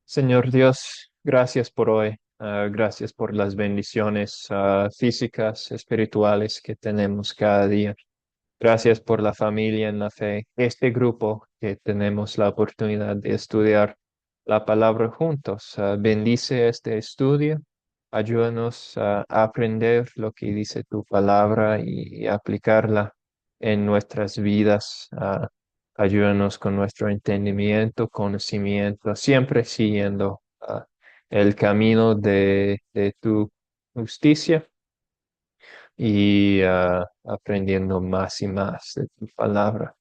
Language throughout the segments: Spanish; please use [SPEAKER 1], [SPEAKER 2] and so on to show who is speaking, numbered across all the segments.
[SPEAKER 1] Señor Dios, gracias por hoy. Gracias por las bendiciones físicas, espirituales que tenemos cada día. Gracias por la familia en la fe, este grupo que tenemos la oportunidad de estudiar la palabra juntos. Bendice este estudio. Ayúdanos a aprender lo que dice tu palabra y aplicarla en nuestras vidas. Ayúdanos con nuestro entendimiento, conocimiento, siempre siguiendo el camino de tu justicia y aprendiendo más y más de tu palabra.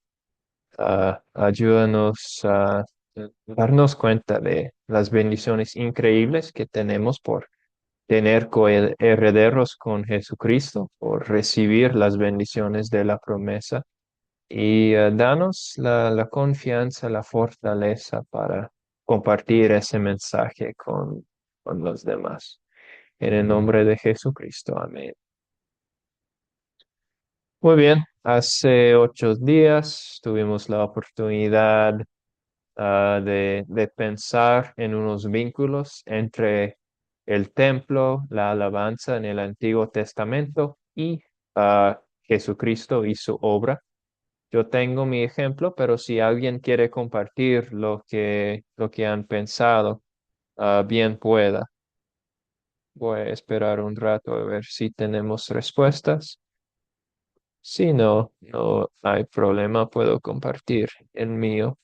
[SPEAKER 1] Ayúdanos a darnos cuenta de las bendiciones increíbles que tenemos por tener coherederos con Jesucristo, por recibir las bendiciones de la promesa y danos la confianza, la fortaleza para compartir ese mensaje con los demás. En el nombre de Jesucristo, amén. Muy bien, hace 8 días tuvimos la oportunidad de pensar en unos vínculos entre el templo, la alabanza en el Antiguo Testamento y Jesucristo y su obra. Yo tengo mi ejemplo, pero si alguien quiere compartir lo que han pensado, bien pueda. Voy a esperar un rato a ver si tenemos respuestas. Si no, no hay problema, puedo compartir el mío.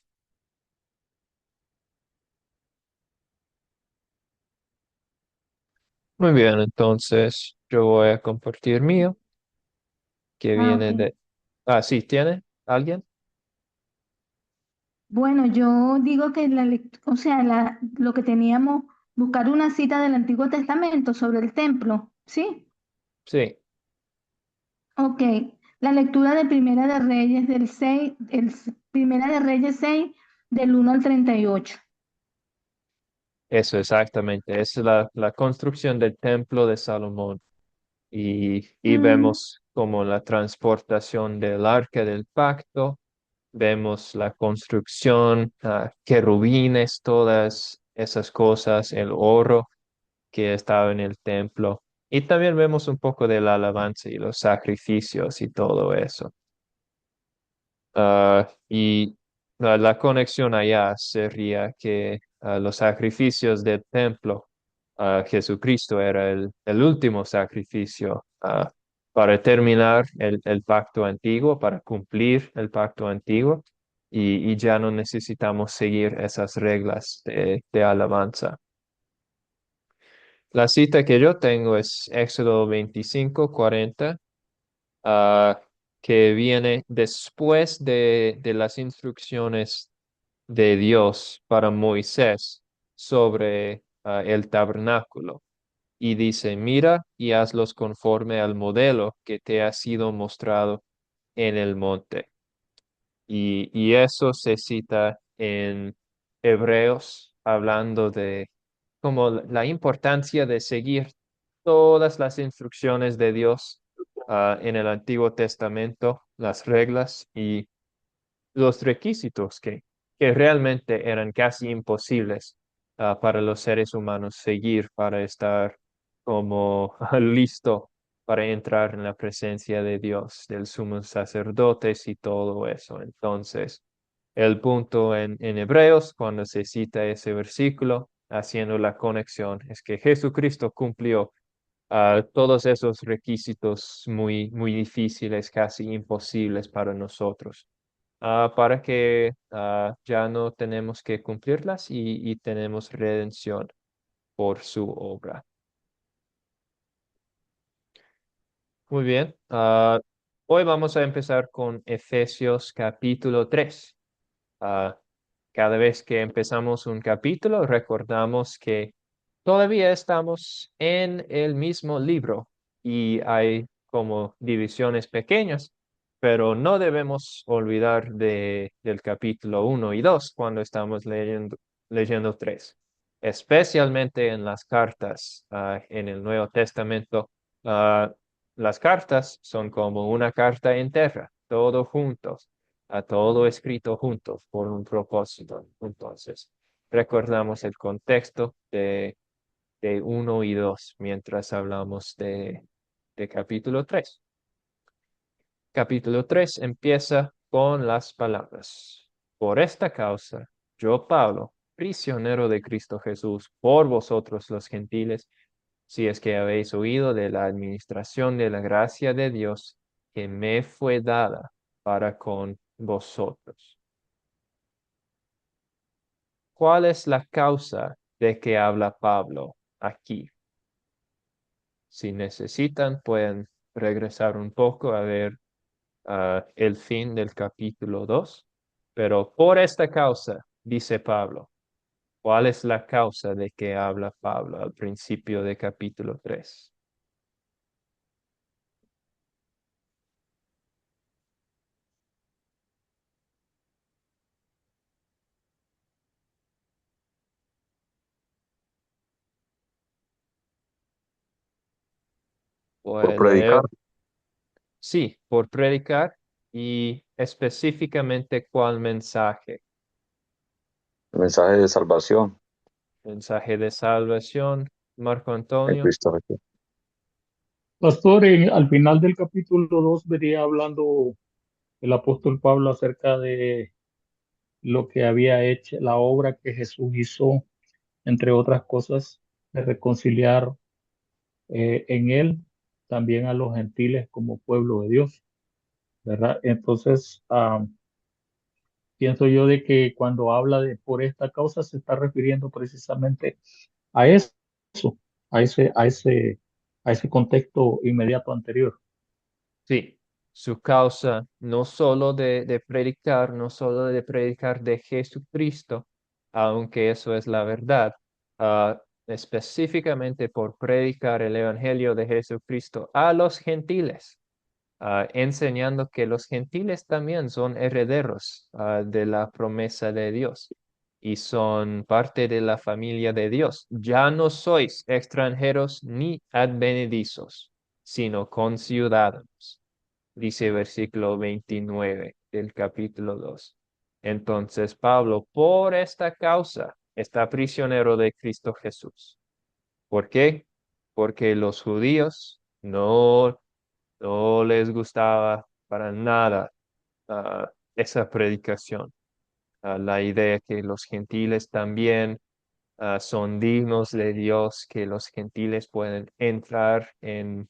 [SPEAKER 1] Muy bien, entonces yo voy a compartir mío, que
[SPEAKER 2] Ah,
[SPEAKER 1] viene
[SPEAKER 2] ok.
[SPEAKER 1] de... Ah, sí, ¿tiene alguien?
[SPEAKER 2] Bueno, yo digo que o sea, lo que teníamos, buscar una cita del Antiguo Testamento sobre el templo, ¿sí?
[SPEAKER 1] Sí,
[SPEAKER 2] Ok. La lectura de Primera de Reyes Primera de Reyes 6 del 1 al 38.
[SPEAKER 1] eso exactamente. Es la construcción del templo de Salomón. Y
[SPEAKER 2] Mm,
[SPEAKER 1] vemos como la transportación del arca del pacto, vemos la construcción, querubines, todas esas cosas, el oro que estaba en el templo. Y también vemos un poco de la alabanza y los sacrificios y todo eso. Y la conexión allá sería que los sacrificios del templo, Jesucristo era el último sacrificio para terminar el pacto antiguo, para cumplir el pacto antiguo, y ya no necesitamos seguir esas reglas de alabanza. La cita que yo tengo es Éxodo 25:40, ah, que viene después de las instrucciones de Dios para Moisés sobre el tabernáculo. Y dice, mira y hazlos conforme al modelo que te ha sido mostrado en el monte. Y eso se cita en Hebreos, hablando de como la importancia de seguir todas las instrucciones de Dios en el Antiguo Testamento, las reglas y los requisitos que realmente eran casi imposibles para los seres humanos seguir para estar como listo para entrar en la presencia de Dios, del sumo sacerdotes y todo eso. Entonces, el punto en Hebreos, cuando se cita ese versículo, haciendo la conexión, es que Jesucristo cumplió todos esos requisitos muy, muy difíciles, casi imposibles para nosotros, para que ya no tenemos que cumplirlas y tenemos redención por su obra. Muy bien. Hoy vamos a empezar con Efesios capítulo 3. Ah, Cada vez que empezamos un capítulo, recordamos que todavía estamos en el mismo libro y hay como divisiones pequeñas, pero no debemos olvidar del capítulo 1 y 2 cuando estamos leyendo 3, especialmente en las cartas en el Nuevo Testamento. ah, las cartas son como una carta entera, todo juntos, a todo escrito juntos por un propósito. Entonces, recordamos el contexto de 1 y 2 mientras hablamos de capítulo 3. Capítulo 3 empieza con las palabras. Por esta causa, yo, Pablo, prisionero de Cristo Jesús, por vosotros los gentiles, si es que habéis oído de la administración de la gracia de Dios que me fue dada para con vosotros. ¿Cuál es la causa de que habla Pablo aquí? Si necesitan, pueden regresar un poco a ver el fin del capítulo 2. Pero por esta causa, dice Pablo, ¿cuál es la causa de que habla Pablo al principio de capítulo 3?
[SPEAKER 3] por
[SPEAKER 1] Puede
[SPEAKER 3] predicar
[SPEAKER 1] leer, sí, por predicar y específicamente cuál mensaje.
[SPEAKER 3] el mensaje de salvación
[SPEAKER 1] Mensaje de salvación, Marco
[SPEAKER 3] en
[SPEAKER 1] Antonio.
[SPEAKER 3] Cristo Jesús.
[SPEAKER 4] Pastor, al final del capítulo 2 venía hablando el apóstol Pablo acerca de lo que había hecho, la obra que Jesús hizo, entre otras cosas, de reconciliar en él también a los gentiles como pueblo de Dios, ¿verdad? Entonces, pienso yo de que cuando habla de por esta causa se está refiriendo precisamente a eso, a ese, a ese, a ese contexto inmediato anterior.
[SPEAKER 1] Sí, su causa no solo de predicar, no solo de predicar de Jesucristo, aunque eso es la verdad, específicamente por predicar el Evangelio de Jesucristo a los gentiles, enseñando que los gentiles también son herederos, de la promesa de Dios y son parte de la familia de Dios. Ya no sois extranjeros ni advenedizos, sino conciudadanos, dice versículo 29 del capítulo 2. Entonces Pablo, por esta causa, está prisionero de Cristo Jesús. ¿Por qué? Porque los judíos no les gustaba para nada esa predicación. La idea que los gentiles también son dignos de Dios, que los gentiles pueden entrar en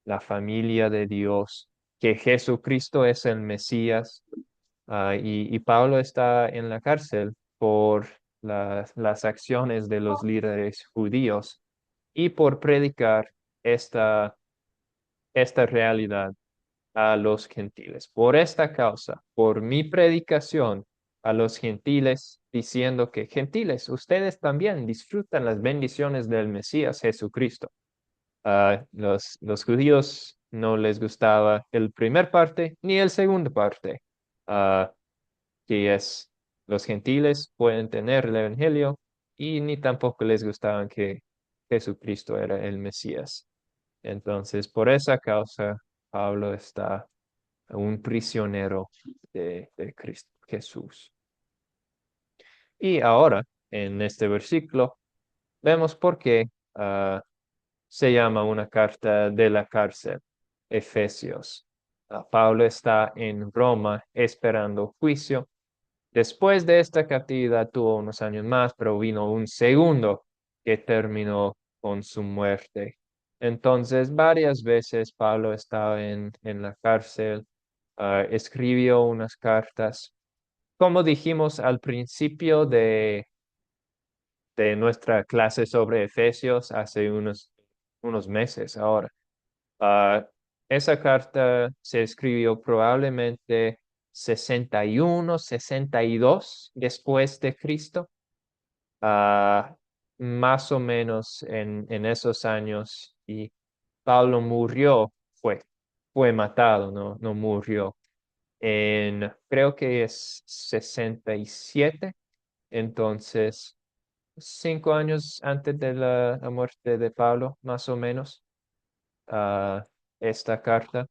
[SPEAKER 1] la familia de Dios, que Jesucristo es el Mesías, y Pablo está en la cárcel por las acciones de los líderes judíos y por predicar esta realidad a los gentiles. Por esta causa, por mi predicación a los gentiles, diciendo que gentiles, ustedes también disfrutan las bendiciones del Mesías Jesucristo. Los judíos no les gustaba el primer parte ni el segundo parte, ah, que es los gentiles pueden tener el Evangelio y ni tampoco les gustaban que Jesucristo era el Mesías. Entonces, por esa causa, Pablo está un prisionero de Cristo Jesús. Y ahora, en este versículo, vemos por qué se llama una carta de la cárcel, Efesios. Pablo está en Roma esperando juicio. Después de esta captividad tuvo unos años más, pero vino un segundo que terminó con su muerte. Entonces, varias veces Pablo estaba en la cárcel, escribió unas cartas. Como dijimos al principio de nuestra clase sobre Efesios hace unos meses ahora. Ah, esa carta se escribió probablemente 61, 62 después de Cristo. Ah, Más o menos en esos años. Y Pablo murió, fue matado, no murió. Creo que es 67. Entonces 5 años antes de la muerte de Pablo, más o menos, ah, esta carta.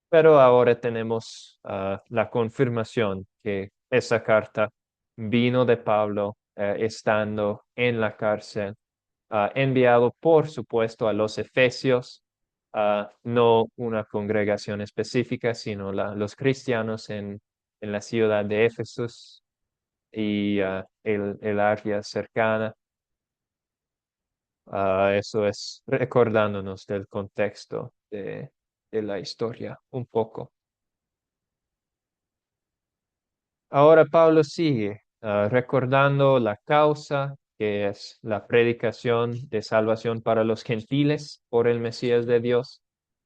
[SPEAKER 1] Pero ahora tenemos la confirmación que esa carta vino de Pablo estando en la cárcel, enviado por supuesto a los Efesios, no una congregación específica, sino los cristianos en la ciudad de Éfesos y el área cercana. Eso es recordándonos del contexto de la historia un poco. Ahora Pablo sigue recordando la causa, que es la predicación de salvación para los gentiles por el Mesías de Dios,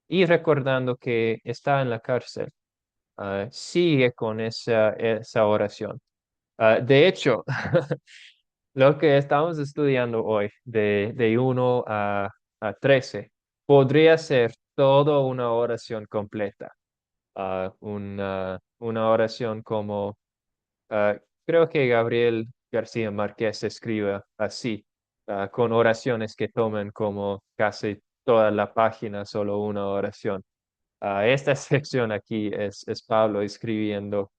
[SPEAKER 1] y recordando que está en la cárcel. Sigue con esa oración. De hecho, lo que estamos estudiando hoy, de 1 a 13, podría ser toda una oración completa. Una oración como, creo que Gabriel García Márquez escribe así, con oraciones que toman como casi toda la página, solo una oración. Esta sección aquí es Pablo escribiendo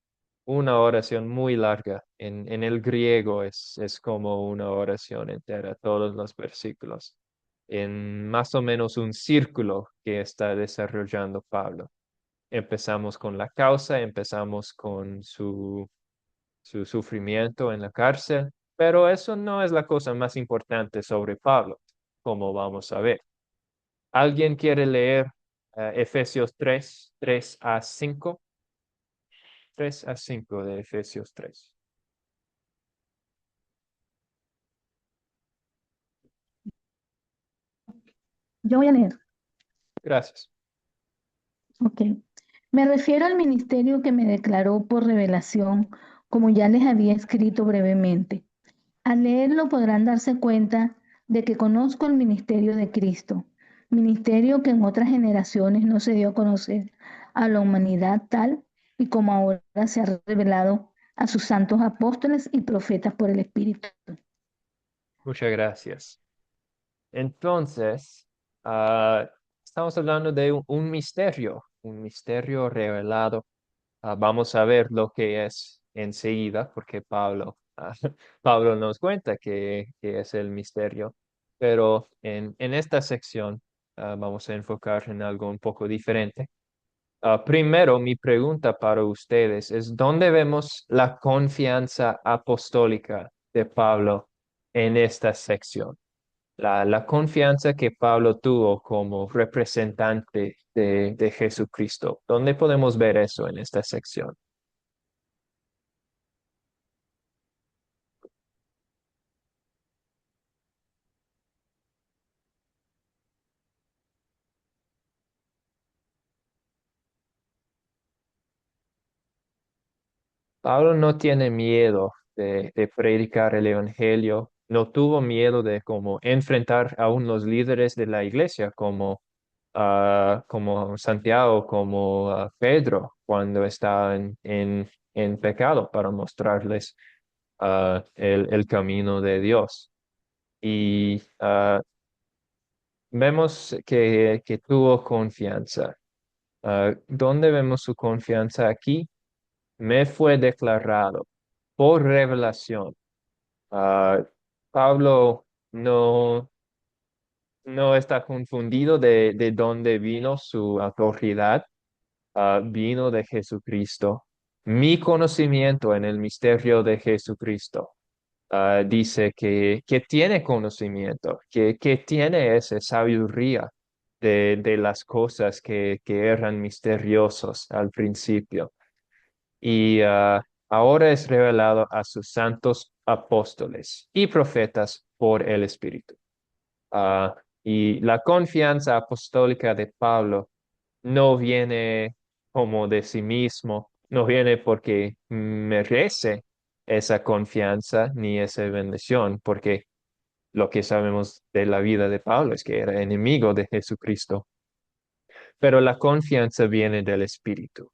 [SPEAKER 1] una oración muy larga. En el griego es como una oración entera, todos los versículos, en más o menos un círculo que está desarrollando Pablo. Empezamos con la causa, empezamos con su sufrimiento en la cárcel, pero eso no es la cosa más importante sobre Pablo, como vamos a ver. ¿Alguien quiere leer Efesios 3 a 5? 3 a 5 de Efesios 3.
[SPEAKER 2] Yo voy a leer.
[SPEAKER 1] Gracias.
[SPEAKER 2] Ok. Me refiero al ministerio que me declaró por revelación, como ya les había escrito brevemente. Al leerlo podrán darse cuenta de que conozco el ministerio de Cristo, ministerio que en otras generaciones no se dio a conocer a la humanidad tal y como ahora se ha revelado a sus santos apóstoles y profetas por el Espíritu.
[SPEAKER 1] Muchas gracias. Entonces, estamos hablando de un misterio revelado. Vamos a ver lo que es enseguida, porque Pablo nos cuenta que es el misterio. Pero en esta sección vamos a enfocar en algo un poco diferente. Primero, mi pregunta para ustedes es, ¿dónde vemos la confianza apostólica de Pablo en esta sección? La confianza que Pablo tuvo como representante de Jesucristo. ¿Dónde podemos ver eso en esta sección? Pablo no tiene miedo de predicar el evangelio, no tuvo miedo de como enfrentar aún los líderes de la iglesia, como Santiago, como Pedro, cuando estaban en pecado, para mostrarles el camino de Dios. Y vemos que tuvo confianza. ¿Dónde vemos su confianza aquí? Me fue declarado por revelación. Ah, Pablo no está confundido de dónde vino su autoridad. Vino de Jesucristo. Mi conocimiento en el misterio de Jesucristo dice que tiene conocimiento, que tiene esa sabiduría de las cosas que eran misteriosos al principio. Y ahora es revelado a sus santos apóstoles y profetas por el Espíritu. Ah, y la confianza apostólica de Pablo no viene como de sí mismo, no viene porque merece esa confianza ni esa bendición, porque lo que sabemos de la vida de Pablo es que era enemigo de Jesucristo. Pero la confianza viene del Espíritu,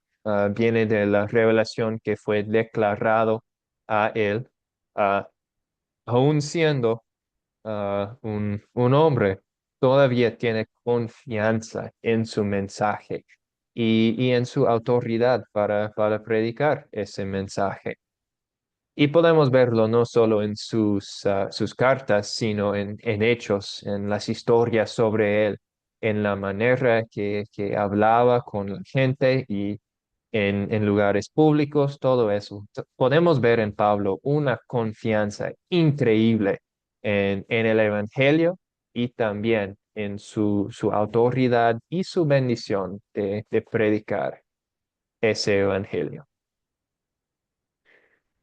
[SPEAKER 1] viene de la revelación que fue declarado a él, ah, aun siendo un hombre, todavía tiene confianza en su mensaje y en su autoridad para predicar ese mensaje. Y podemos verlo no solo en sus cartas, sino en hechos, en las historias sobre él, en la manera que hablaba con la gente y en lugares públicos, todo eso. Podemos ver en Pablo una confianza increíble en el Evangelio y también en su autoridad y su bendición de predicar ese Evangelio.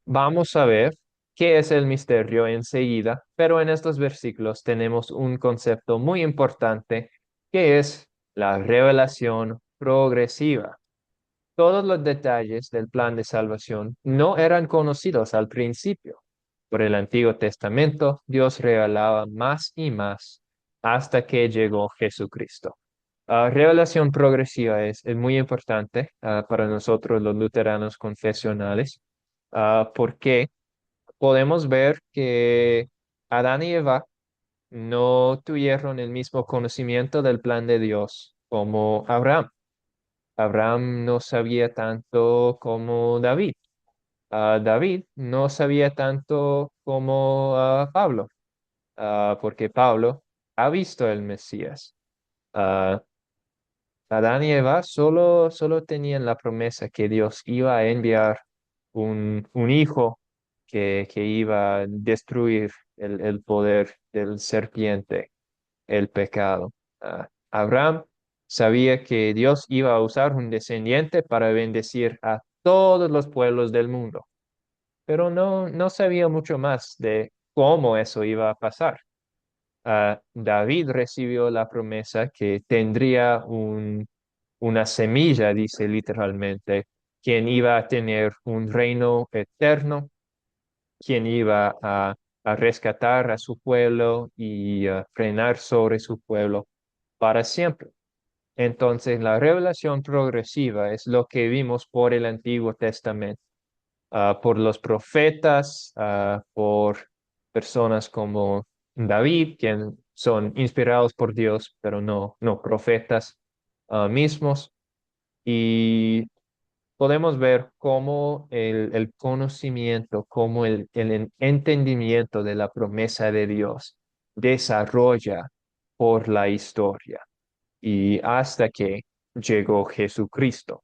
[SPEAKER 1] Vamos a ver qué es el misterio enseguida, pero en estos versículos tenemos un concepto muy importante que es la revelación progresiva. Todos los detalles del plan de salvación no eran conocidos al principio. Por el Antiguo Testamento, Dios revelaba más y más hasta que llegó Jesucristo. Revelación progresiva es muy importante para nosotros los luteranos confesionales, porque podemos ver que Adán y Eva no tuvieron el mismo conocimiento del plan de Dios como Abraham. Abraham no sabía tanto como David. David no sabía tanto como Pablo, porque Pablo ha visto el Mesías. Ah, Adán y Eva solo tenían la promesa que Dios iba a enviar un hijo que iba a destruir el poder del serpiente, el pecado. Abraham sabía que Dios iba a usar un descendiente para bendecir a todos los pueblos del mundo, pero no sabía mucho más de cómo eso iba a pasar. David recibió la promesa que tendría una semilla, dice literalmente, quien iba a tener un reino eterno, quien iba a rescatar a su pueblo y reinar sobre su pueblo para siempre. Entonces, la revelación progresiva es lo que vimos por el Antiguo Testamento, por los profetas, por personas como David, quien son inspirados por Dios, pero no profetas mismos. Y podemos ver cómo el conocimiento, cómo el entendimiento de la promesa de Dios desarrolla por la historia y hasta que llegó Jesucristo.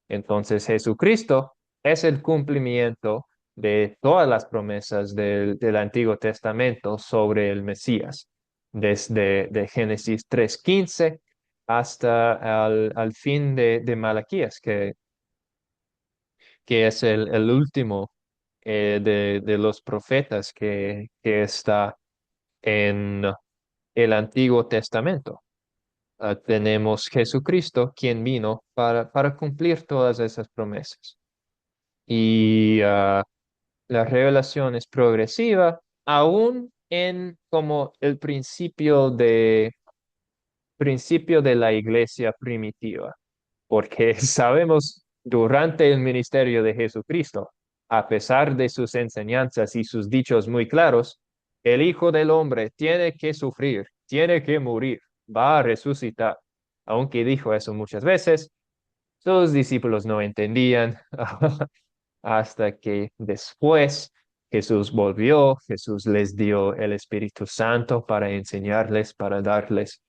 [SPEAKER 1] Entonces Jesucristo es el cumplimiento de todas las promesas del Antiguo Testamento sobre el Mesías, desde de Génesis 3:15 hasta al fin de Malaquías, que es el último de los profetas que está en el Antiguo Testamento. Tenemos Jesucristo, quien vino para cumplir todas esas promesas. Y la revelación es progresiva, aún en como el principio de la iglesia primitiva, porque sabemos durante el ministerio de Jesucristo, a pesar de sus enseñanzas y sus dichos muy claros, el Hijo del Hombre tiene que sufrir, tiene que morir, va a resucitar. Aunque dijo eso muchas veces, sus discípulos no entendían hasta que después Jesús volvió, Jesús les dio el Espíritu Santo para enseñarles, para darles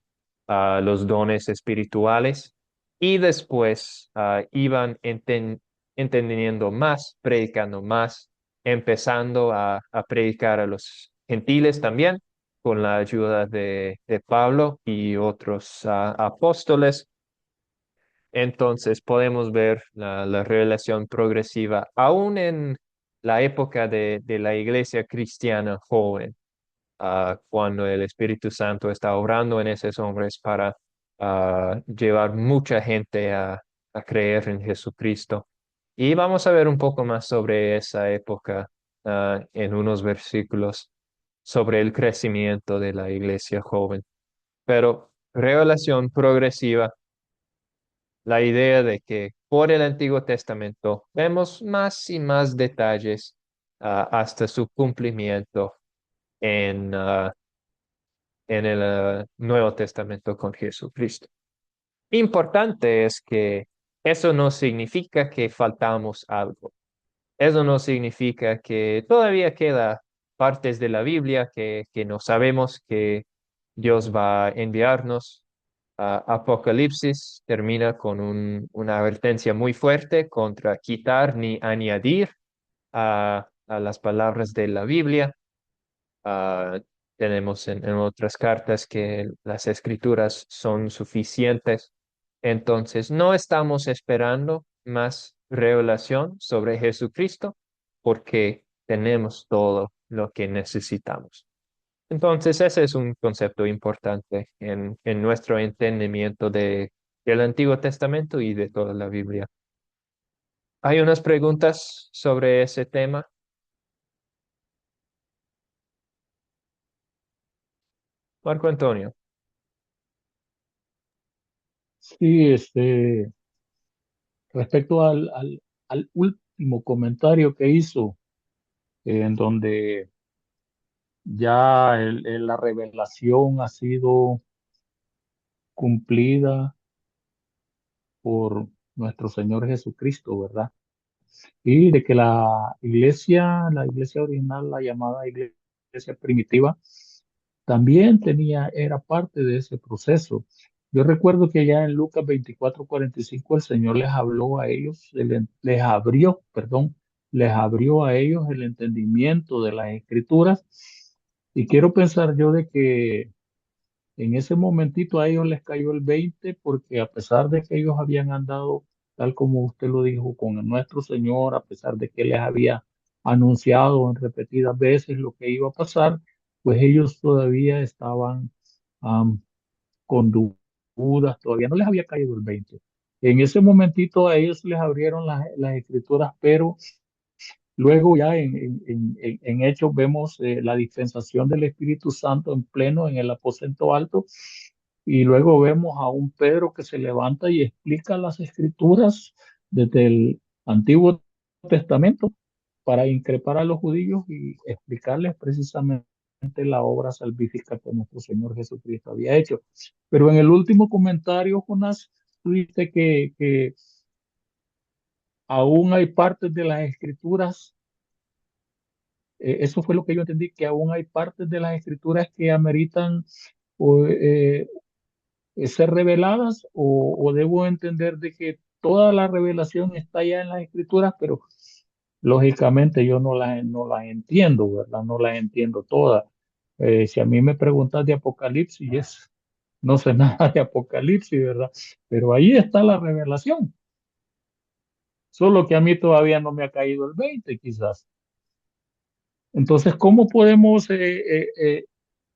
[SPEAKER 1] los dones espirituales y después iban entendiendo más, predicando más, empezando a predicar a los gentiles también con la ayuda de Pablo y otros apóstoles. Entonces podemos ver la revelación progresiva aún en la época de la iglesia cristiana joven, cuando el Espíritu Santo está obrando en esos hombres para llevar mucha gente a creer en Jesucristo. Y vamos a ver un poco más sobre esa época en unos versículos sobre el crecimiento de la iglesia joven. Pero revelación progresiva, la idea de que por el Antiguo Testamento vemos más y más detalles hasta su cumplimiento en el Nuevo Testamento con Jesucristo. Importante es que eso no significa que faltamos algo. eso no significa que todavía queda partes de la Biblia que no sabemos que Dios va a enviarnos. Apocalipsis termina con una advertencia muy fuerte contra quitar ni añadir a las palabras de la Biblia. Ah, tenemos en otras cartas que las escrituras son suficientes. Entonces, no estamos esperando más revelación sobre Jesucristo porque tenemos todo lo que necesitamos. Entonces, ese es un concepto importante en nuestro entendimiento del Antiguo Testamento y de toda la Biblia. ¿Hay unas preguntas sobre ese tema? Marco Antonio.
[SPEAKER 4] Sí, respecto al último comentario que hizo, en donde ya la revelación ha sido cumplida por nuestro Señor Jesucristo, ¿verdad? Y de que la iglesia original, la llamada iglesia primitiva, también era parte de ese proceso. Yo recuerdo que ya en Lucas 24:45 el Señor les habló a ellos, les abrió a ellos el entendimiento de las escrituras. Y quiero pensar yo de que en ese momentito a ellos les cayó el 20 porque a pesar de que ellos habían andado, tal como usted lo dijo, con nuestro Señor, a pesar de que les había anunciado en repetidas veces lo que iba a pasar, pues ellos todavía estaban am, con dudas, todavía no les había caído el 20. En ese momentito a ellos les abrieron las escrituras, pero luego ya en Hechos vemos la dispensación del Espíritu Santo en pleno en el aposento alto y luego vemos a un Pedro que se levanta y explica las escrituras desde el Antiguo Testamento para increpar a los judíos y explicarles precisamente la obra salvífica que nuestro Señor Jesucristo había hecho. Pero en el último comentario, Jonás, tú dices que aún hay partes de las escrituras. Eso fue lo que yo entendí, que aún hay partes de las escrituras que ameritan o, ser reveladas o debo entender de que toda la revelación está ya en las escrituras, pero lógicamente yo no las entiendo, ¿verdad? No las entiendo todas. Si a mí me preguntas de Apocalipsis, no sé nada de Apocalipsis, ¿verdad? Pero ahí está la revelación. Solo que a mí todavía no me ha caído el 20, quizás. Entonces, ¿cómo podemos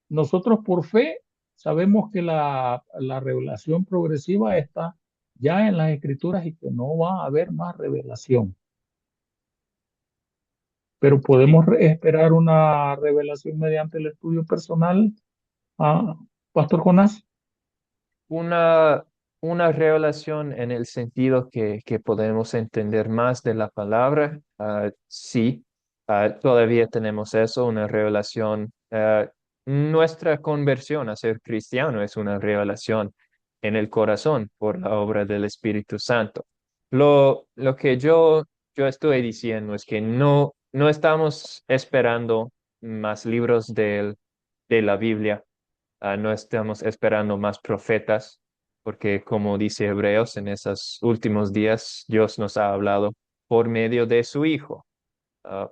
[SPEAKER 4] nosotros por fe sabemos que la revelación progresiva está ya en las escrituras y que no va a haber más revelación? Pero
[SPEAKER 1] Sí.
[SPEAKER 4] podemos esperar una revelación mediante el estudio personal, Pastor Jonás.
[SPEAKER 1] Una, una revelación en el sentido que podemos entender más de la palabra, sí, todavía tenemos eso, una revelación. Nuestra conversión a ser cristiano es una revelación en el corazón por la obra del Espíritu Santo. Lo que yo estoy diciendo es que no estamos esperando más libros de la Biblia. No estamos esperando más profetas, porque como dice Hebreos, en esos últimos días Dios nos ha hablado por medio de su Hijo,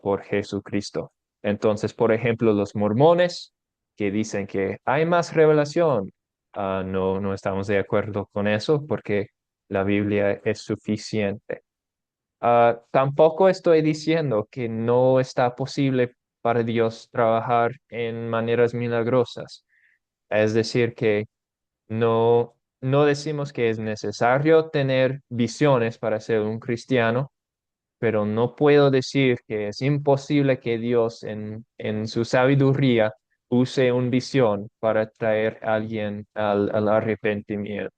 [SPEAKER 1] por Jesucristo. Entonces, por ejemplo, los mormones que dicen que hay más revelación, no estamos de acuerdo con eso porque la Biblia es suficiente. Tampoco estoy diciendo que no está posible para Dios trabajar en maneras milagrosas. Es decir, que no decimos que es necesario tener visiones para ser un cristiano, pero no puedo decir que es imposible que Dios en su sabiduría use una visión para traer a alguien al arrepentimiento.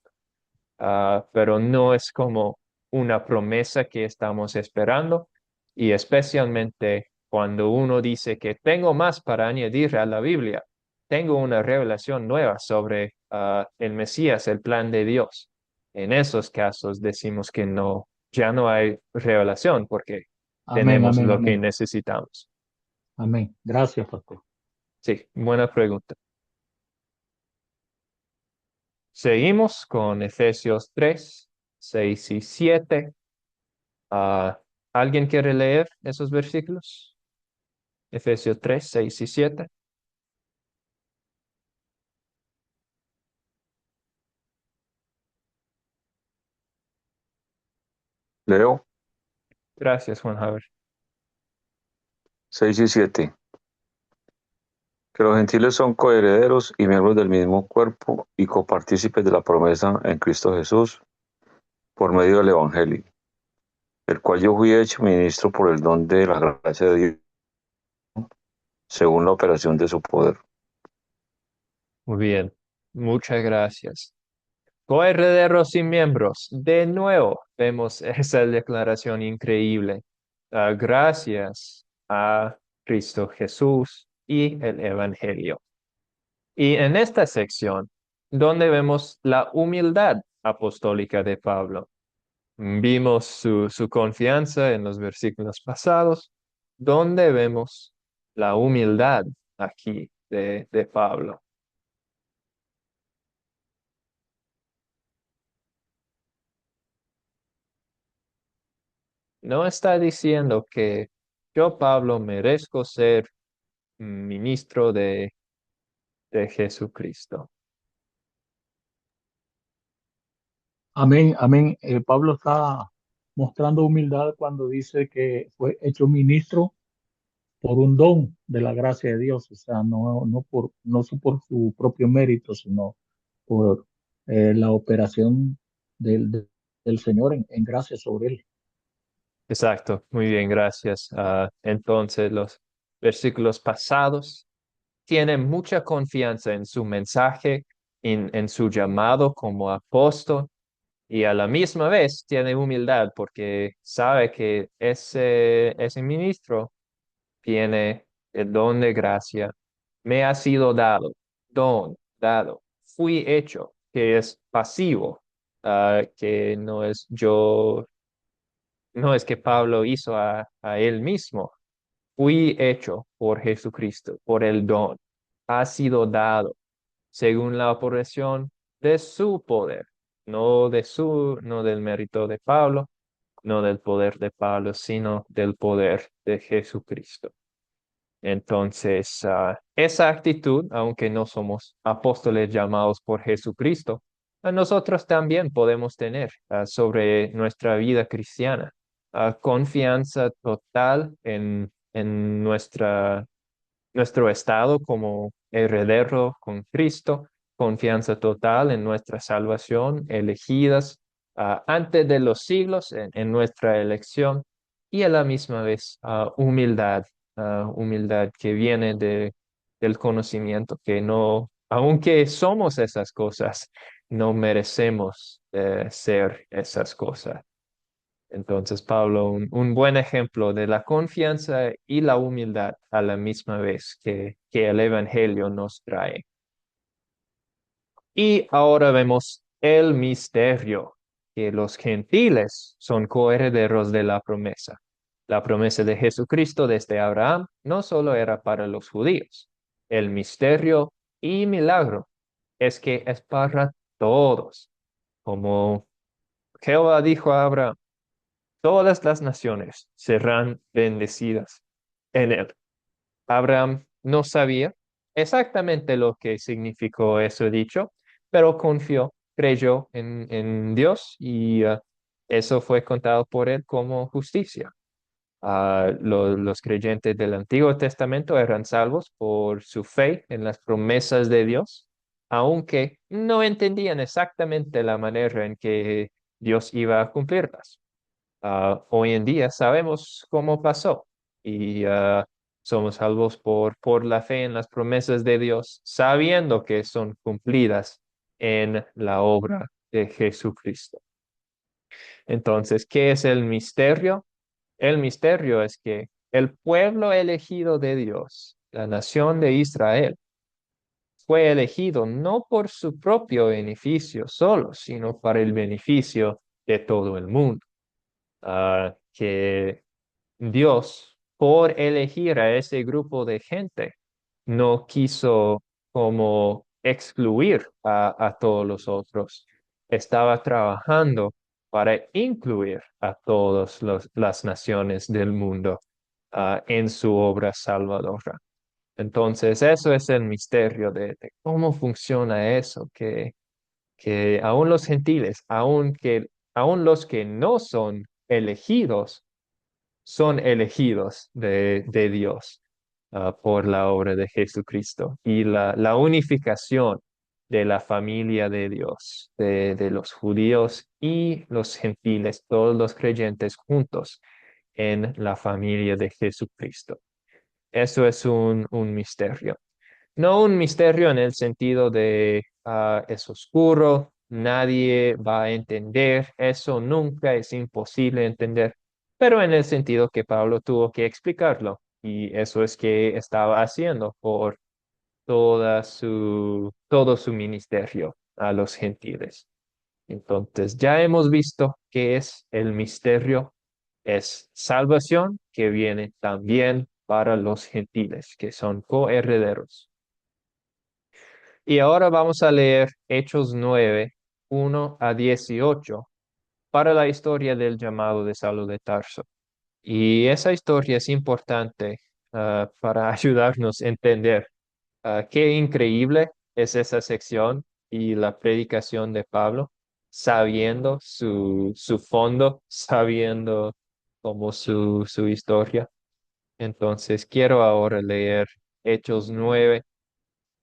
[SPEAKER 1] Pero no es como una promesa que estamos esperando y especialmente cuando uno dice que tengo más para añadir a la Biblia, tengo una revelación nueva sobre el Mesías, el plan de Dios. En esos casos decimos que no, ya no hay revelación porque, ¿por qué? Porque Dios ya nos ha hablado. Entonces, por ejemplo, los mormones que dicen que hay más revelación, no estamos de acuerdo con eso porque la Biblia es suficiente.
[SPEAKER 4] Amén,
[SPEAKER 1] tenemos
[SPEAKER 4] amén,
[SPEAKER 1] lo que
[SPEAKER 4] amén.
[SPEAKER 1] necesitamos.
[SPEAKER 4] Amén. Gracias, pastor.
[SPEAKER 1] Sí, buena pregunta. Seguimos con Efesios 3, 6 y 7. Ah, ¿alguien quiere leer esos versículos? Efesios 3, 6 y 7.
[SPEAKER 3] Leo
[SPEAKER 1] Gracias, Juan Javier.
[SPEAKER 3] 6 y 7. Que los gentiles son coherederos y miembros del mismo cuerpo y copartícipes de la promesa en Cristo Jesús por medio del Evangelio, el cual yo fui hecho ministro por el don de la gracia de Dios, según la operación de su poder.
[SPEAKER 1] Muy bien, muchas gracias. Coherederos y miembros. De nuevo, vemos esa declaración increíble. Gracias a Cristo Jesús y el Evangelio. Y en esta sección, donde vemos la humildad apostólica de Pablo, vimos su confianza en los versículos pasados, donde vemos la humildad aquí de Pablo. No está diciendo que yo, Pablo, merezco ser ministro de Jesucristo.
[SPEAKER 4] Amén, amén. Pablo está mostrando humildad cuando dice que fue hecho ministro por un don de la gracia de Dios, o sea, no por su propio mérito, sino por la operación del Señor en gracia sobre él.
[SPEAKER 1] Exacto, muy bien, gracias. Entonces, los versículos pasados tienen mucha confianza en su mensaje, en su llamado como apóstol y a la misma vez tiene humildad porque sabe que ese ministro tiene el don de gracia, me ha sido dado, don, dado, fui hecho, que es pasivo, que no es yo, no es que Pablo hizo a él mismo, fui hecho por Jesucristo, por el don, ha sido dado según la operación de su poder, no del mérito de Pablo, no del poder de Pablo, sino del poder de Jesucristo. Entonces, esa actitud, aunque no somos apóstoles llamados por Jesucristo, nosotros también podemos tener sobre nuestra vida cristiana. Confianza total en nuestro estado como heredero con Cristo, confianza total en nuestra salvación, elegidas antes de los siglos en nuestra elección y a la misma vez humildad, humildad que viene del conocimiento que no, aunque somos esas cosas, no merecemos ser esas cosas. Entonces, Pablo, un buen ejemplo de la confianza y la humildad a la misma vez que el Evangelio nos trae. Y ahora vemos el misterio, que los gentiles son coherederos de la promesa. La promesa de Jesucristo desde Abraham no solo era para los judíos. El misterio y milagro es que es para todos, como Jehová dijo a Abraham. Todas las naciones serán bendecidas en él. Abraham no sabía exactamente lo que significó eso dicho, pero confió, creyó en Dios y eso fue contado por él como justicia. Los creyentes del Antiguo Testamento eran salvos por su fe en las promesas de Dios, aunque no entendían exactamente la manera en que Dios iba a cumplirlas. Hoy en día sabemos cómo pasó y somos salvos por la fe en las promesas de Dios, sabiendo que son cumplidas en la obra de Jesucristo. Entonces, ¿qué es el misterio? El misterio es que el pueblo elegido de Dios, la nación de Israel, fue elegido no por su propio beneficio solo, sino para el beneficio de todo el mundo. Que Dios, por elegir a ese grupo de gente, no quiso como excluir a todos los otros. Estaba trabajando para incluir a todas las naciones del mundo en su obra salvadora. Entonces, eso es el misterio de cómo funciona eso, que aún los gentiles, aún los que no son elegidos, son elegidos de Dios por la obra de Jesucristo y la unificación de la familia de Dios, de los judíos y los gentiles, todos los creyentes juntos en la familia de Jesucristo. Eso es un misterio. No un misterio en el sentido de es oscuro, nadie va a entender, eso nunca es imposible entender, pero en el sentido que Pablo tuvo que explicarlo y eso es que estaba haciendo por todo su ministerio a los gentiles. Entonces, ya hemos visto qué es el misterio, es salvación que viene también para los gentiles, que son coherederos. Y ahora vamos a leer Hechos 9, 1 a 18, para la historia del llamado de Saulo de Tarso. Y esa historia es importante para ayudarnos a entender qué increíble es esa sección y la predicación de Pablo, sabiendo su fondo, sabiendo como su historia. Entonces quiero ahora leer Hechos 9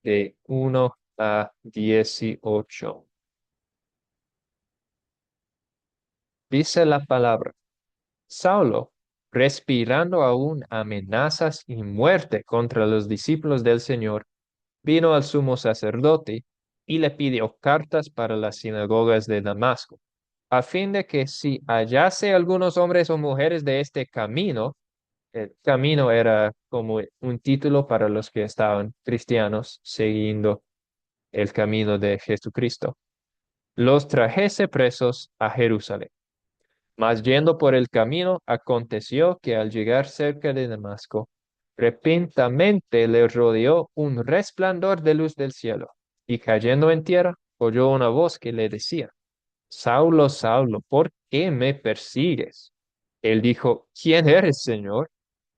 [SPEAKER 1] de 1 a 18. Dice la palabra, Saulo, respirando aún amenazas y muerte contra los discípulos del Señor, vino al sumo sacerdote y le pidió cartas para las sinagogas de Damasco, a fin de que si hallase algunos hombres o mujeres de este camino, el camino era como un título para los que estaban cristianos siguiendo el camino de Jesucristo, los trajese presos a Jerusalén. Mas yendo por el camino, aconteció que al llegar cerca de Damasco, repentinamente le rodeó un resplandor de luz del cielo, y cayendo en tierra, oyó una voz que le decía, Saulo, Saulo, ¿por qué me persigues? Él dijo, ¿quién eres, Señor?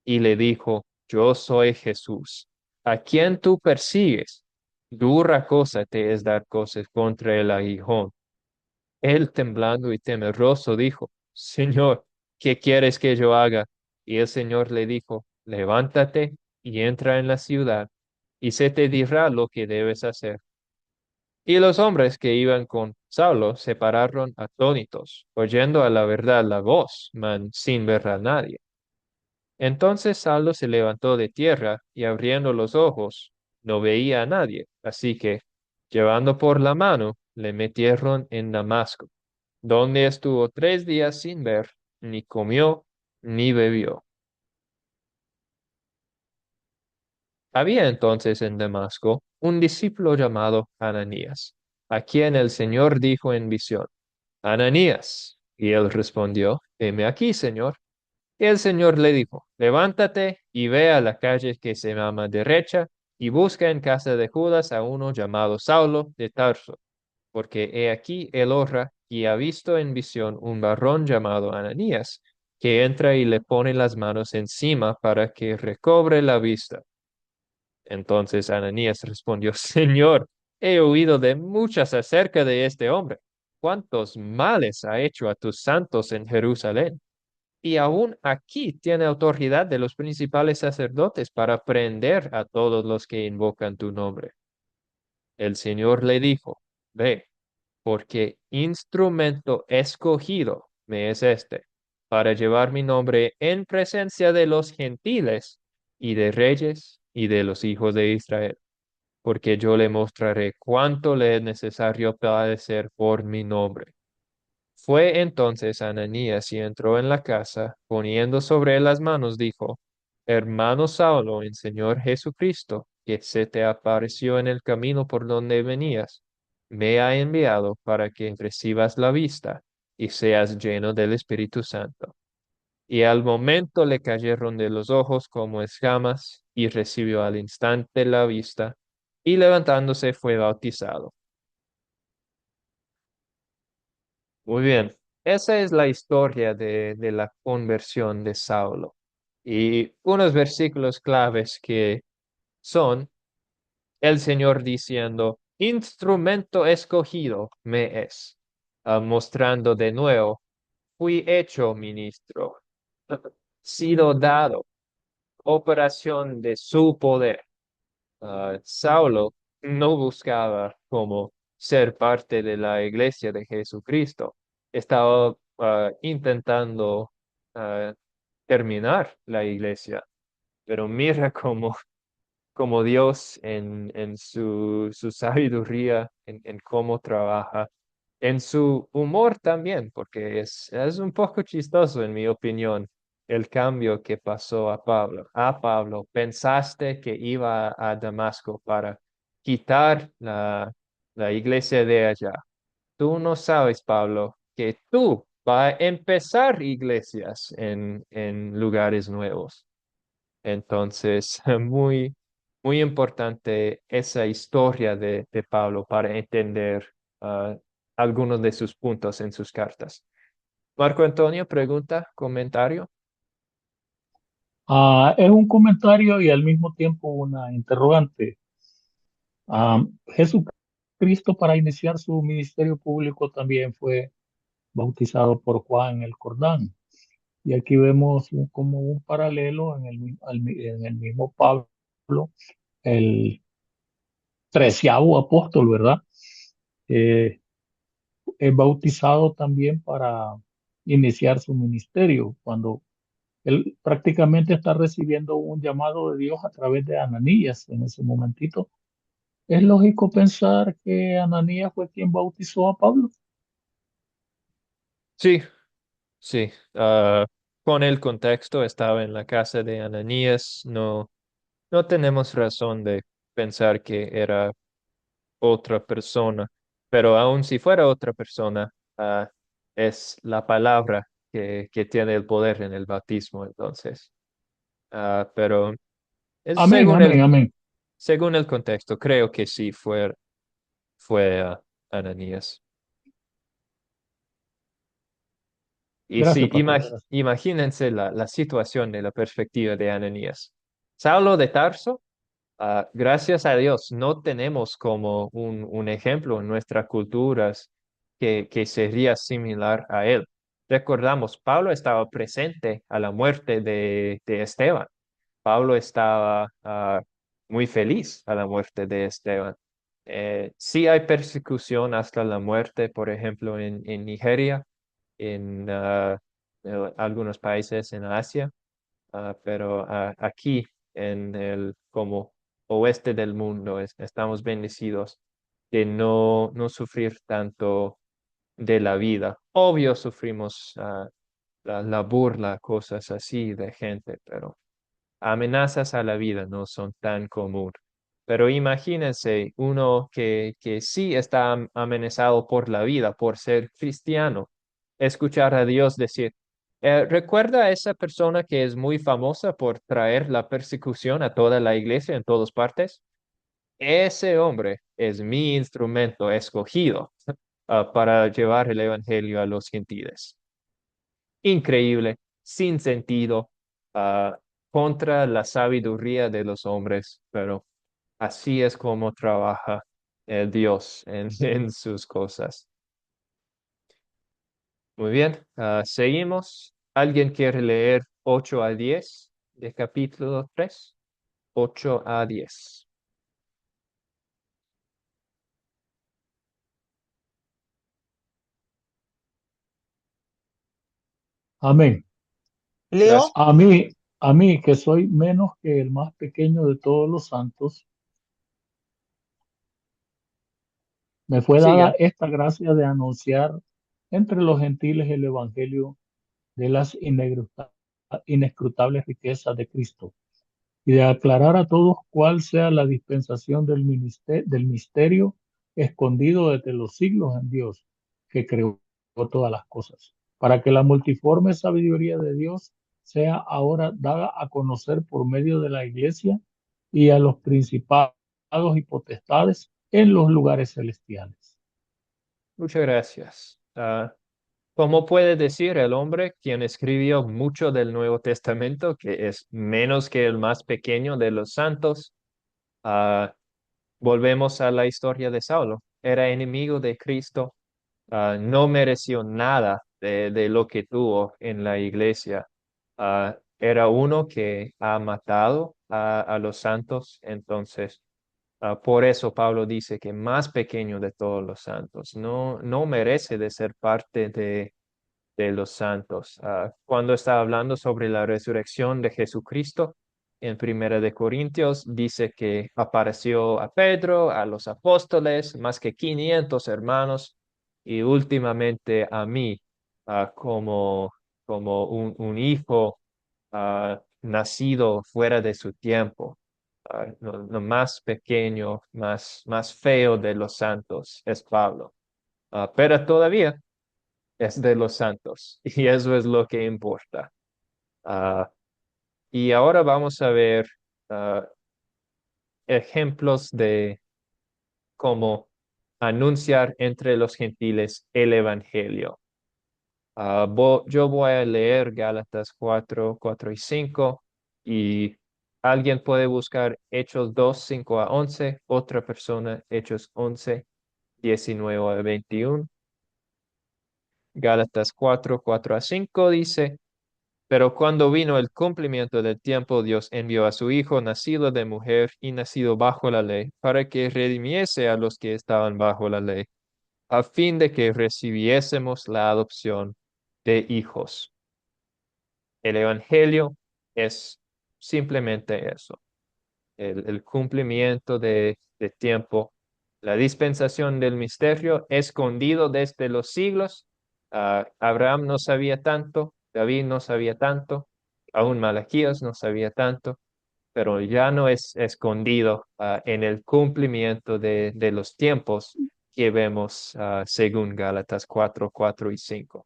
[SPEAKER 1] Y le dijo, yo soy Jesús, a quien tú persigues. Dura cosa te es dar cosas contra el aguijón. Él, temblando y temeroso, dijo, Señor, ¿qué quieres que yo haga? Y el Señor le dijo, levántate y entra en la ciudad, y se te dirá lo que debes hacer. Y los hombres que iban con Saulo se pararon atónitos, oyendo a la verdad la voz, mas sin ver a nadie. Entonces Saulo se levantó de tierra y abriendo los ojos, no veía a nadie, así que, llevando por la mano, le metieron en Damasco, donde estuvo 3 días sin ver, ni comió, ni bebió. Había entonces en Damasco un discípulo llamado Ananías, a quien el Señor dijo en visión, Ananías. Y él respondió, heme aquí, Señor. Y el Señor le dijo, levántate y ve a la calle que se llama derecha y busca en casa de Judas a uno llamado Saulo de Tarso, porque he aquí él ora y ha visto en visión un varón llamado Ananías, que entra y le pone las manos encima para que recobre la vista. Entonces Ananías respondió, Señor, he oído de muchas acerca de este hombre, cuántos males ha hecho a tus santos en Jerusalén. Y aún aquí tiene autoridad de los principales sacerdotes para prender a todos los que invocan tu nombre. El Señor le dijo, ve, porque instrumento escogido me es este, para llevar mi nombre en presencia de los gentiles y de reyes y de los hijos de Israel, porque yo le mostraré cuánto le es necesario padecer por mi nombre. Fue entonces Ananías y entró en la casa, poniendo sobre él las manos, dijo, Hermano Saulo, en Señor Jesucristo, que se te apareció en el camino por donde venías, me ha enviado para que recibas la vista y seas lleno del Espíritu Santo. Y al momento le cayeron de los ojos como escamas, y recibió al instante la vista, y levantándose fue bautizado. Muy bien, esa es la historia de la conversión de Saulo. Y unos versículos claves que son el Señor diciendo, instrumento escogido me es, mostrando de nuevo, fui hecho ministro, sido dado, operación de su poder. Saulo no buscaba como ser parte de la iglesia de Jesucristo. Estaba intentando ah, terminar la iglesia, pero mira cómo Dios en su sabiduría, en cómo trabaja, en su humor también, porque es un poco chistoso en mi opinión el cambio que pasó a Pablo. A Pablo, pensaste que iba a Damasco para quitar la iglesia de allá. Tú no sabes, Pablo, que tú vas a empezar iglesias en lugares nuevos. Entonces, muy importante esa historia de Pablo para entender ah, algunos de sus puntos en sus cartas. Marco Antonio, pregunta, comentario.
[SPEAKER 4] Es un comentario y al mismo tiempo una interrogante. Jesucristo para iniciar su ministerio público también fue bautizado por Juan el Jordán. Y aquí vemos como un paralelo en el mismo Pablo, el 13º apóstol, ¿verdad? Eh, es bautizado también para iniciar su ministerio, cuando él prácticamente está recibiendo un llamado de Dios a través de Ananías en ese momentito. Es lógico pensar que Ananías fue quien bautizó a Pablo.
[SPEAKER 1] Sí, sí. Con el contexto, estaba en la casa de Ananías. No tenemos razón de pensar que era otra persona, pero aun si fuera otra persona, es la palabra que tiene el poder en el bautismo, entonces. Pero es
[SPEAKER 4] Amén, amén, amén.
[SPEAKER 1] según el contexto, creo que sí fue Ananías. Y sí,
[SPEAKER 4] Gracias, pastor. Gracias.
[SPEAKER 1] imagínense la situación de la perspectiva de Ananías. Saulo de Tarso. Gracias a Dios, no tenemos como un ejemplo en nuestras culturas que sería similar a él. Recordamos, Pablo estaba presente a la muerte de Esteban. Pablo estaba muy feliz a la muerte de Esteban. Sí hay persecución hasta la muerte, por ejemplo, en Nigeria, en algunos países en Asia. Pero aquí en el como oeste del mundo estamos bendecidos de no sufrir tanto de la vida. Obvio sufrimos la burla, cosas así de gente, pero amenazas a la vida no son tan común. Pero imagínense uno que sí está amenazado por la vida, por ser cristiano, escuchar a Dios decir, ¿recuerda a esa persona que es muy famosa por traer la persecución a toda la iglesia en todas partes? Ese hombre es mi instrumento escogido para llevar el evangelio a los gentiles. Increíble, sin sentido, ah, contra la sabiduría de los hombres, pero así es como trabaja Dios en sus cosas. Muy bien, seguimos. ¿Alguien quiere leer 8 a 10 de capítulo 3? 8 a 10.
[SPEAKER 4] Amén.
[SPEAKER 5] Leo,
[SPEAKER 1] Gracias.
[SPEAKER 4] A mí, que soy menos que el más pequeño de todos los santos, me fue dada
[SPEAKER 1] Siga.
[SPEAKER 4] esta gracia de anunciar entre los gentiles el evangelio de las inescrutables riquezas de Cristo y de aclarar a todos cuál sea la dispensación del misterio escondido desde los siglos en Dios, que creó todas las cosas. para que la multiforme sabiduría de Dios sea ahora dada a conocer por medio de la iglesia y a los principados y potestades en los lugares celestiales.
[SPEAKER 1] Muchas gracias. ¿Cómo puede decir el hombre quien escribió mucho del Nuevo Testamento, que es menos que el más pequeño de los santos? Ah, Volvemos a la historia de Saulo. Era enemigo de Cristo, no mereció nada de lo que tuvo en la iglesia. Era uno que ha matado a los santos, entonces por eso Pablo dice que más pequeño de todos los santos, no merece de ser parte de los santos. Cuando está hablando sobre la resurrección de Jesucristo, en Primera de Corintios dice que apareció a Pedro, a los apóstoles, más que 500 hermanos, y últimamente a mí, como un hijo nacido fuera de su tiempo. Lo más pequeño, más feo de los santos es Pablo. Pero todavía es de los santos y eso es lo que importa. Ah, y ahora vamos a ver ah, ejemplos de cómo anunciar entre los gentiles el evangelio. Yo voy a leer Gálatas 4, 4 y 5 y alguien puede buscar Hechos 2, 5 a 11, otra persona Hechos 11, 19 a 21. Gálatas 4, 4 a 5 dice: Pero cuando vino el cumplimiento del tiempo, Dios envió a su Hijo, nacido de mujer y nacido bajo la ley, para que redimiese a los que estaban bajo la ley, a fin de que recibiésemos la adopción de hijos. El Evangelio es simplemente eso, el cumplimiento de tiempo, la dispensación del misterio escondido desde los siglos. Abraham no sabía tanto, David no sabía tanto, aún Malaquías no sabía tanto, pero ya no es escondido en el cumplimiento de los tiempos que vemos según Gálatas 4, 4 y 5.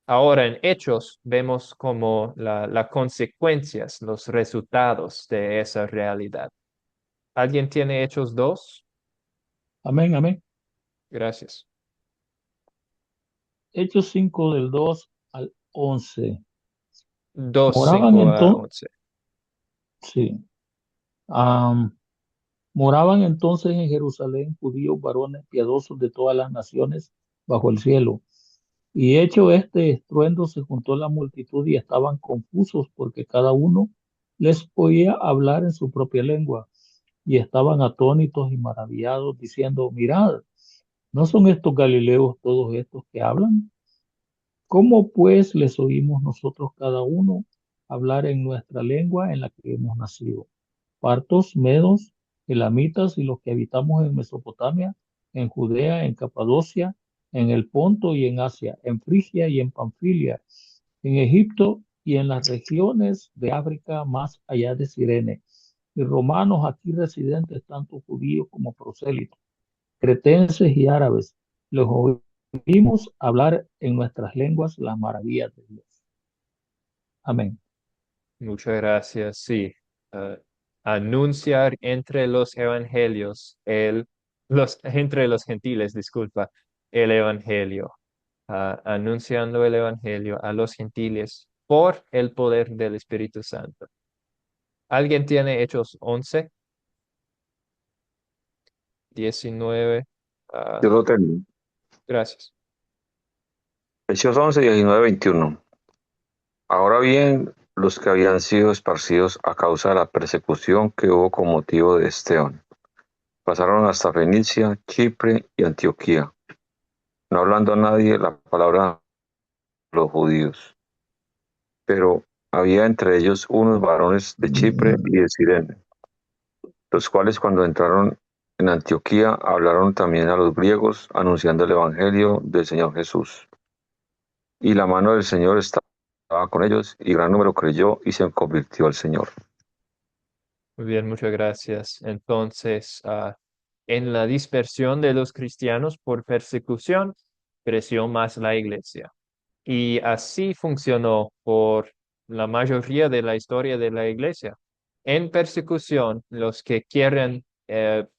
[SPEAKER 1] Ahora en Hechos vemos como las consecuencias, los resultados de esa realidad. ¿Alguien tiene Hechos 2?
[SPEAKER 4] Amén, amén.
[SPEAKER 1] Gracias.
[SPEAKER 4] Hechos 5 del 2 al 11.
[SPEAKER 1] 2,
[SPEAKER 4] Moraban
[SPEAKER 1] 5 a
[SPEAKER 4] entonces,
[SPEAKER 1] 11.
[SPEAKER 4] sí, am, moraban entonces en Jerusalén judíos varones piadosos de todas las naciones bajo el cielo. Y hecho este estruendo, se juntó la multitud y estaban confusos porque cada uno les oía hablar en su propia lengua. Y estaban atónitos y maravillados, diciendo: Mirad, ¿no son estos Galileos todos estos que hablan? ¿Cómo pues les oímos nosotros cada uno hablar en nuestra lengua en la que hemos nacido? Partos, medos, elamitas y los que habitamos en Mesopotamia, en Judea, en Capadocia, en el Ponto y en Asia, en Frigia y en Panfilia, en Egipto y en las regiones de África más allá de Cirene, y romanos aquí residentes, tanto judíos como prosélitos, cretenses y árabes, los oímos hablar en nuestras lenguas las maravillas de Dios. Amén.
[SPEAKER 1] Muchas gracias. Sí. ah, Anunciar entre los evangelios, entre los gentiles, disculpa, el evangelio. Anunciando el evangelio a los gentiles por el poder del Espíritu Santo. ¿Alguien tiene Hechos 11, 19?
[SPEAKER 3] Yo
[SPEAKER 1] Ah,
[SPEAKER 3] lo tengo.
[SPEAKER 1] Gracias.
[SPEAKER 3] Hechos 11, 19, 21. Ahora bien, los que habían sido esparcidos a causa de la persecución que hubo con motivo de Esteban, pasaron hasta Fenicia, Chipre y Antioquía, no hablando a nadie la palabra de los judíos. Pero había entre ellos unos varones de Chipre y de Cirene, los cuales cuando entraron en Antioquía hablaron también a los griegos, anunciando el evangelio del Señor Jesús. Y la mano del Señor estaba con ellos, y gran número creyó y se convirtió al Señor.
[SPEAKER 1] Muy bien, muchas gracias. Entonces, en la dispersión de los cristianos por persecución, creció más la iglesia. Y así funcionó por la mayoría de la historia de la iglesia. En persecución, los que quieren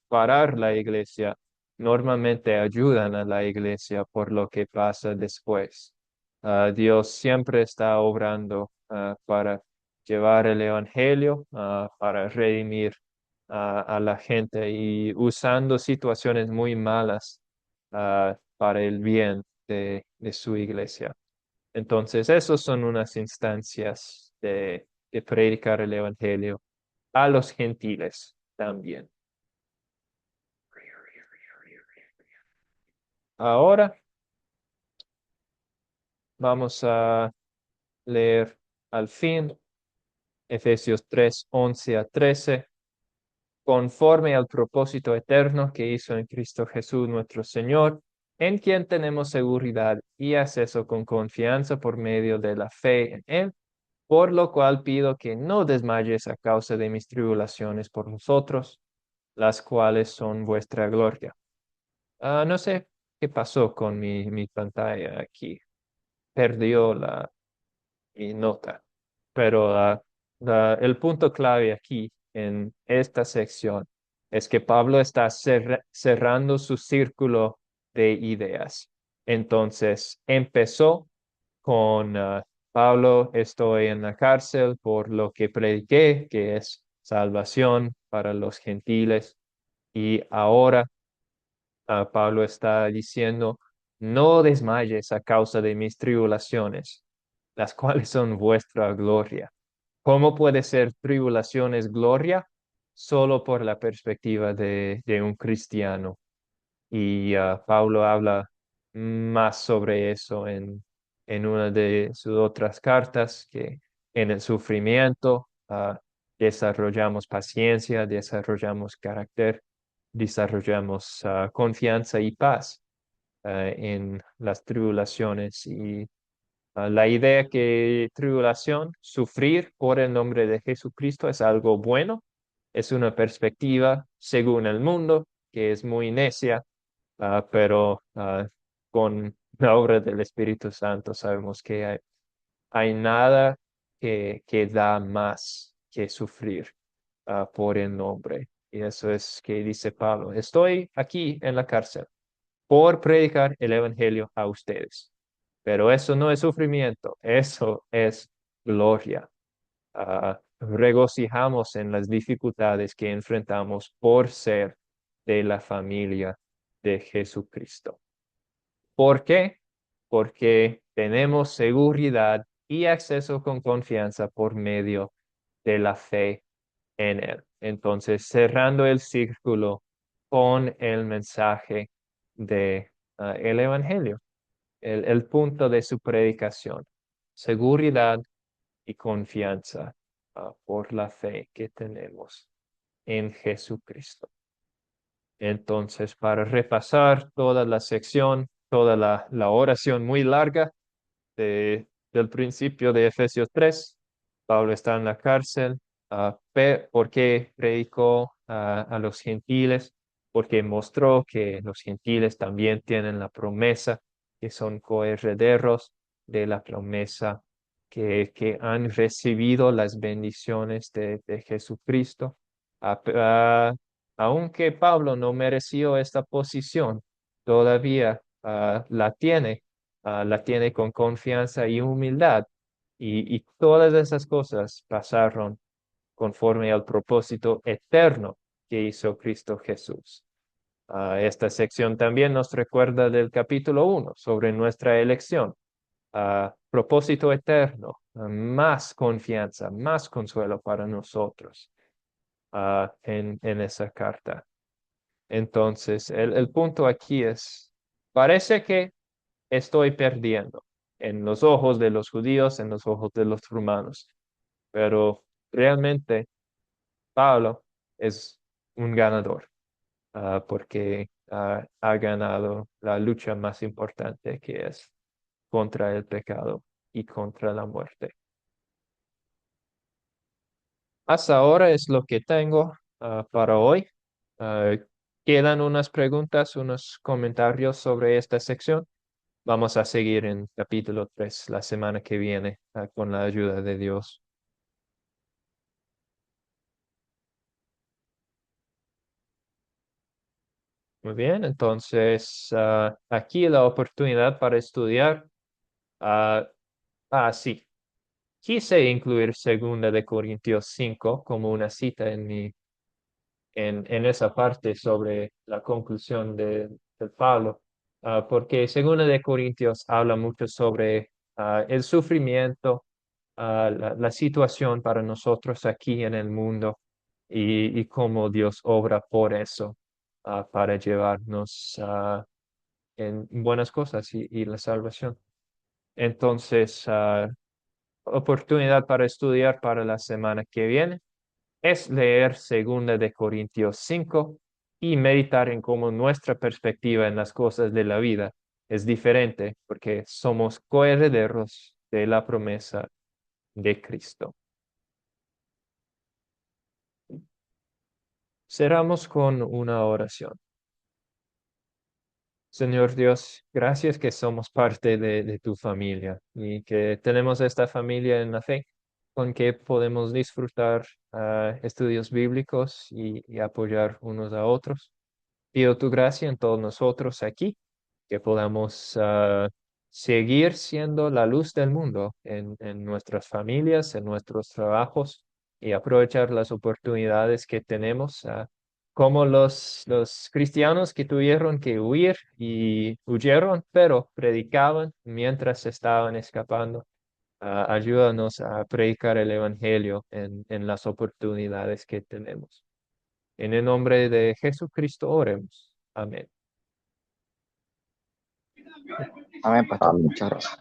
[SPEAKER 1] parar la iglesia normalmente ayudan a la iglesia por lo que pasa después. Dios siempre está obrando para llevar el evangelio, para redimir a la gente y usando situaciones muy malas para el bien de su iglesia. Entonces, esas son unas instancias de predicar el evangelio a los gentiles también. Ahora vamos a leer al fin Efesios 3, 11 a 13, conforme al propósito eterno que hizo en Cristo Jesús nuestro Señor, en quien tenemos seguridad y acceso con confianza por medio de la fe en Él, por lo cual pido que no desmayes a causa de mis tribulaciones por vosotros, las cuales son vuestra gloria. No sé qué pasó con mi pantalla aquí. Perdió mi nota, pero el punto clave aquí en esta sección es que Pablo está cerrando su círculo de ideas. Entonces, empezó con Pablo, estoy en la cárcel por lo que prediqué, que es salvación para los gentiles. Y ahora Pablo está diciendo, no desmayes a causa de mis tribulaciones, las cuales son vuestra gloria. ¿Cómo puede ser tribulaciones gloria? Solo por la perspectiva de un cristiano. Y Pablo habla más sobre eso en una de sus otras cartas, que en el sufrimiento desarrollamos paciencia, desarrollamos carácter, desarrollamos confianza y paz en las tribulaciones. Y la idea que tribulación, sufrir por el nombre de Jesucristo es algo bueno, es una perspectiva según el mundo que es muy necia, pero con la obra del Espíritu Santo sabemos que hay nada que da más que sufrir por el nombre. Y eso es que dice Pablo, estoy aquí en la cárcel por predicar el Evangelio a ustedes. Pero eso no es sufrimiento, eso es gloria. Regocijamos en las dificultades que enfrentamos por ser de la familia de Jesucristo. ¿Por qué? Porque tenemos seguridad y acceso con confianza por medio de la fe en Él. Entonces, cerrando el círculo con el mensaje de el Evangelio, el punto de su predicación, seguridad y confianza por la fe que tenemos en Jesucristo. Entonces, para repasar toda la sección, toda la oración muy larga del principio de Efesios 3, Pablo está en la cárcel. ¿Por qué predicó a los gentiles? Porque mostró que los gentiles también tienen la promesa, que son coherederos de la promesa, que han recibido las bendiciones de Jesucristo. Aunque Pablo no mereció esta posición, todavía la tiene con confianza y humildad. Y todas esas cosas pasaron conforme al propósito eterno que hizo Cristo Jesús. Esta sección también nos recuerda del capítulo 1 sobre nuestra elección. Propósito eterno, más confianza, más consuelo para nosotros en esa carta. Entonces, el punto aquí es, parece que estoy perdiendo en los ojos de los judíos, en los ojos de los romanos, pero realmente Pablo es un ganador porque ha ganado la lucha más importante que es contra el pecado y contra la muerte. Hasta ahora es lo que tengo para hoy. Ah, ¿Quedan unas preguntas, unos comentarios sobre esta sección? Vamos a seguir en capítulo 3 la semana que viene, con la ayuda de Dios. Muy bien, entonces aquí la oportunidad para estudiar. ah, sí, quise incluir 2 de Corintios 5 como una cita en esa parte sobre la conclusión de Pablo, porque 2 de Corintios habla mucho sobre el sufrimiento, la situación para nosotros aquí en el mundo y cómo Dios obra por eso, para llevarnos en buenas cosas y la salvación. Entonces, oportunidad para estudiar para la semana que viene es leer 2 de Corintios 5 y meditar en cómo nuestra perspectiva en las cosas de la vida es diferente porque somos coherederos de la promesa de Cristo. Cerramos con una oración. Señor Dios, gracias que somos parte de tu familia y que tenemos esta familia en la fe con que podemos disfrutar estudios bíblicos y apoyar unos a otros. Pido tu gracia en todos nosotros aquí, que podamos seguir siendo la luz del mundo en nuestras familias, en nuestros trabajos y aprovechar las oportunidades que tenemos, como los cristianos que tuvieron que huir y huyeron, pero predicaban mientras estaban escapando. Ayúdanos a predicar el Evangelio en las oportunidades que tenemos. En el nombre de Jesucristo oremos. Amén.
[SPEAKER 5] Amén, pastor.
[SPEAKER 3] Amén.
[SPEAKER 5] Muchas gracias.